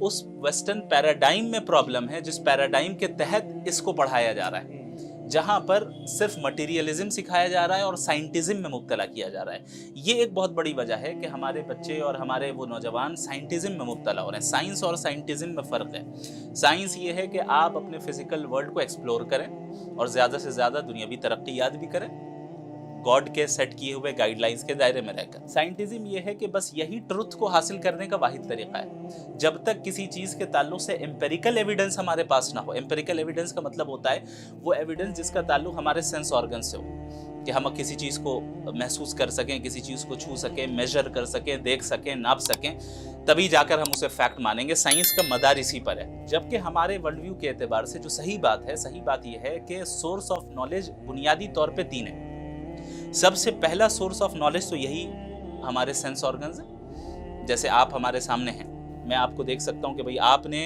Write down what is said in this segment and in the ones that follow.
उस western paradigm में problem है जिस पैराडाइम के तहत इसको पढ़ाया जा रहा है, जहां पर सिर्फ मटेरियलिज्म सिखाया जा रहा है और साइंटिज्म में मुब्तला किया जा रहा है। ये एक बहुत बड़ी वजह है कि हमारे बच्चे और हमारे वो नौजवान साइंटिज्म में मुब्तला हो रहे हैं। साइंस और साइंटिज्म में फ़र्क है। साइंस ये है कि आप अपने फिजिकल वर्ल्ड को एक्सप्लोर करें और ज़्यादा से ज़्यादा दुनियावी तरक्कियात भी करें, गॉड के सेट किए हुए गाइडलाइंस के दायरे में रहकर। साइंटिज्म ये है कि बस यही ट्रुथ को हासिल करने का वाहिद तरीका है। जब तक किसी चीज़ के ताल्लुक से एम्पेरिकल एविडेंस हमारे पास ना हो, एम्पेरिकल एविडेंस का मतलब होता है वो एविडेंस जिसका ताल्लुक हमारे सेंस ऑर्गन से हो, कि हम किसी चीज़ को महसूस कर सकें, किसी चीज़ को छू सकें, मेजर कर सकें, देख सकें, नाप सकें, तभी जाकर हम उसे फैक्ट मानेंगे। साइंस का मदार इसी पर है। जबकि हमारे वर्ल्ड व्यू के एतबार से जो सही बात यह है कि सोर्स ऑफ नॉलेज बुनियादी तौर पर 3 है। सबसे पहला सोर्स ऑफ नॉलेज तो यही हमारे सेंस ऑर्गन्स हैं। जैसे आप हमारे सामने हैं, मैं आपको देख सकता हूं कि भाई आपने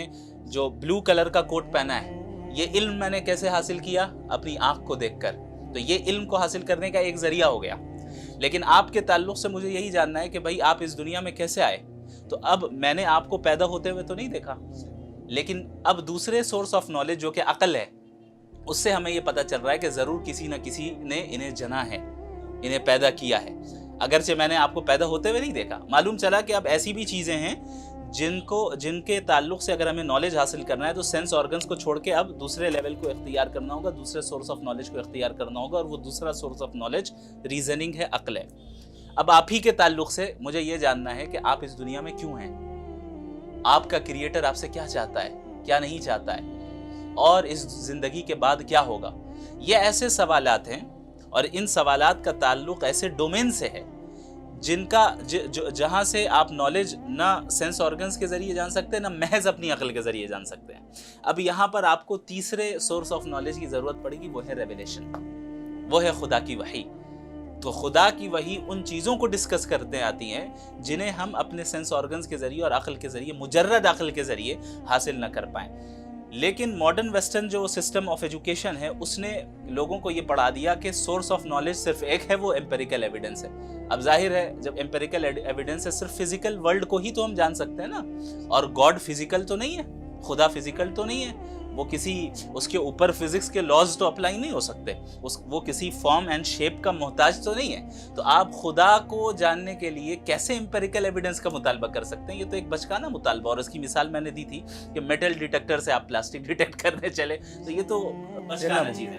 जो ब्लू कलर का कोट पहना है, ये इल्म मैंने कैसे हासिल किया? अपनी आंख को देखकर। तो ये इल्म को हासिल करने का एक जरिया हो गया। लेकिन आपके ताल्लुक से मुझे यही जानना है कि भाई आप इस दुनिया में कैसे आए। तो अब मैंने आपको पैदा होते हुए तो नहीं देखा, लेकिन अब दूसरे सोर्स ऑफ नॉलेज जो कि अक्ल है, उससे हमें ये पता चल रहा है कि जरूर किसी न किसी ने इन्हें जना है, इन्हें पैदा किया है। अगरचे मैंने आपको पैदा होते हुए नहीं देखा। मालूम चला कि अब ऐसी भी चीज़ें हैं जिनके ताल्लुक से अगर हमें नॉलेज हासिल करना है तो सेंस ऑर्गन्स को छोड़ के अब दूसरे लेवल को इख्तियार करना होगा, दूसरे सोर्स ऑफ नॉलेज को इख्तियार करना होगा, और वो दूसरा सोर्स ऑफ नॉलेज रीजनिंग है, अक्ल है। अब आप ही के ताल्लुक से मुझे ये जानना है कि आप इस दुनिया में क्यों हैं, आपका क्रिएटर आपसे क्या चाहता है, क्या नहीं चाहता है, और इस जिंदगी के बाद क्या होगा। ये ऐसे सवालात हैं और इन सवालात का ताल्लुक ऐसे डोमेन से है जहां से आप नॉलेज ना सेंस ऑर्गन्स के जरिए जान सकते हैं, ना महज अपनी अक्ल के जरिए जान सकते हैं। अब यहाँ पर आपको तीसरे सोर्स ऑफ नॉलेज की जरूरत पड़ेगी, वो है रेवलेशन, वो है खुदा की वही। तो खुदा की वही उन चीज़ों को डिस्कस करते आती हैं जिन्हें हम अपने सेंस ऑर्गन्स के जरिए और अक्ल के जरिए, मुजर्रद अक्ल के जरिए हासिल न कर पाएँ। लेकिन मॉडर्न वेस्टर्न जो सिस्टम ऑफ एजुकेशन है, उसने लोगों को ये पढ़ा दिया कि सोर्स ऑफ नॉलेज सिर्फ एक है, वो एम्पेरिकल एविडेंस है। अब जाहिर है जब एम्पेरिकल एविडेंस है, सिर्फ फिजिकल वर्ल्ड को ही तो हम जान सकते हैं ना, और गॉड फिजिकल तो नहीं है, खुदा फिजिकल तो नहीं है, वो किसी उसके ऊपर फिजिक्स के लॉज तो अप्लाई नहीं हो सकते, वो किसी फॉर्म एंड शेप का मोहताज तो नहीं है। तो आप खुदा को जानने के लिए कैसे एम्पेरिकल एविडेंस का मुतालबा कर सकते हैं? ये तो एक बचकाना मुतालबा। और इसकी मिसाल मैंने दी थी कि मेटल डिटेक्टर से आप प्लास्टिक डिटेक्ट करने चले, तो ये तो बचकाना चीज़ है।